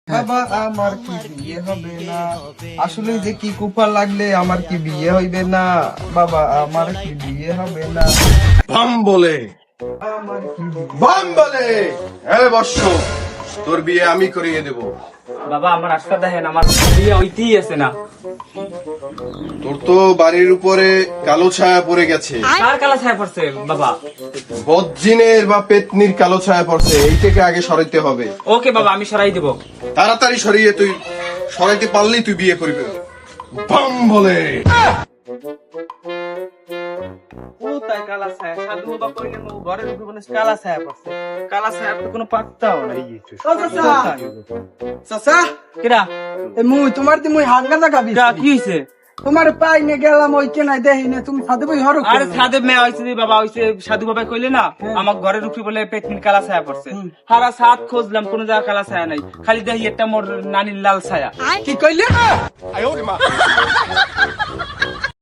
বাবা আমার কি বিয়ে হবে না? আসলে যে কি কুপার লাগলে আমার কি বিয়ে হইবে না? বাবা আমার কি বিয়ে হবে না? বাম বলে আমার কি বিয়ে- বাম বলে হ্যাঁ বর্ষ, তোর বিয়ে আমি করিয়ে দেব। বাবা আমার রাস্তা দেখেন, আমার বিয়ে হইতেই আছে না। তোর তো বাড়ির উপরে কালো ছায়া পড়ে গেছে, কার কালা ছায়া পড়ছে বাবা? বজ্জিনের বা পেতনির কালো ছায়া পড়ছে, এইটাকে আগে সরাইতে হবে। ওকে বাবা, আমি সরাই দেব। তাড়াতাড়ি সরিয়ে তুই সরাইতে পারলেই তুই বিয়ে করবি। বাম বলে ও তাই কালা ছায়া, সাধু বাবা কইলে মো ঘরের উপরে কোনো কালা ছায়া পড়ছে। কালা ছায়া তো কোনো পাত্তাও নাই। ও চাচা, চাচা, কেডা? মুই তোমার দি মুই হাত গাঁজা খাবি। কি হইছে? তোমার পাই নে গেলাম ওই কেনাই দেখি না তুমি সাথে বই হরো। আরে সাধু মেয়ে হইছে যে বাবা, হইছে সাধু বাবা কইলে না আমার ঘরের উপরে বলে পেতনির কালা ছায়া পড়ছে। সারা সাত খুঁজলাম, কোনো জায়গা কালা ছায়া নাই, খালি দেখি একটা মোর নানির লাল ছায়া। কি কইলে?